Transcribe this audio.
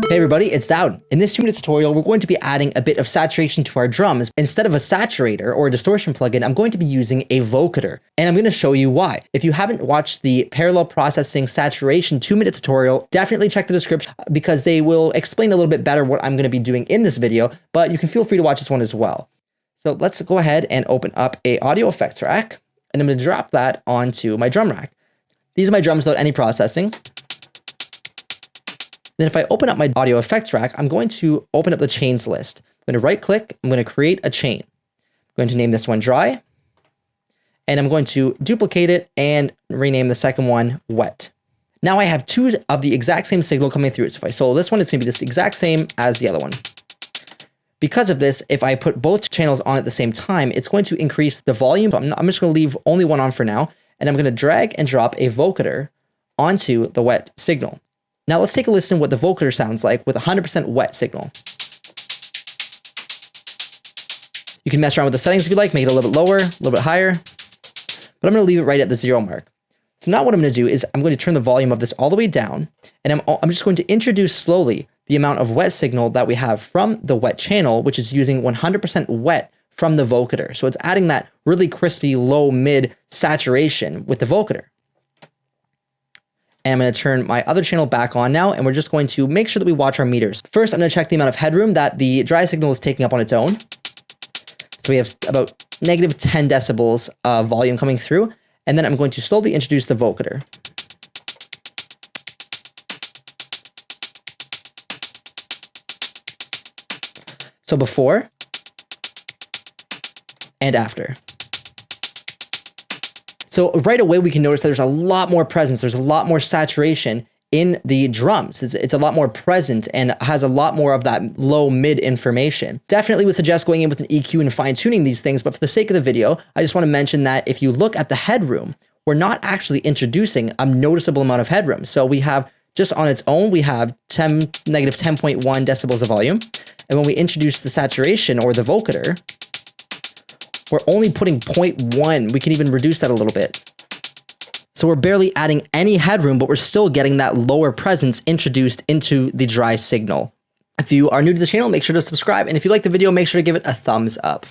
Hey everybody, it's Dowden. In this 2-minute tutorial, we're going to be adding a bit of saturation to our drums. Instead of a saturator or a distortion plugin, I'm going to be using a vocoder, and I'm going to show you why. If you haven't watched the parallel processing saturation 2-minute tutorial, definitely check the description because they will explain a little bit better what I'm going to be doing in this video, but you can feel free to watch this one as well. So let's go ahead and open up a audio effects rack, and I'm going to drop that onto my drum rack. These are my drums without any processing. Then if I open up my audio effects rack, I'm going to open up the chains list. I'm going to right click, I'm going to create a chain. I'm going to name this one dry, and I'm going to duplicate it and rename the second one wet. Now I have two of the exact same signal coming through. So if I solo this one, it's going to be the exact same as the other one. Because of this, if I put both channels on at the same time, it's going to increase the volume. I'm just going to leave only one on for now, and I'm going to drag and drop a vocoder onto the wet signal. Now let's take a listen to what the vocoder sounds like with 100% wet signal. You can mess around with the settings if you like, make it a little bit lower, a little bit higher, but I'm going to leave it right at the 0 mark. So now what I'm going to do is I'm going to turn the volume of this all the way down, and I'm just going to introduce slowly the amount of wet signal that we have from the wet channel, which is using 100% wet from the vocoder. So it's adding that really crispy low mid saturation with the vocoder. And I'm going to turn my other channel back on now, and we're just going to make sure that we watch our meters. First, I'm going to check the amount of headroom that the dry signal is taking up on its own. So we have about -10 decibels of volume coming through, and then I'm going to slowly introduce the vocoder. So before and after. So right away, we can notice that there's a lot more presence. There's a lot more saturation in the drums. It's a lot more present and has a lot more of that low mid information. Definitely would suggest going in with an EQ and fine tuning these things. But for the sake of the video, I just want to mention that if you look at the headroom, we're not actually introducing a noticeable amount of headroom. So we have just on its own, we have -10.1 decibels of volume. And when we introduce the saturation or the vocoder, we're only putting 0.1. We can even reduce that a little bit. So we're barely adding any headroom, but we're still getting that lower presence introduced into the dry signal. If you are new to the channel, make sure to subscribe. And if you like the video, make sure to give it a thumbs up.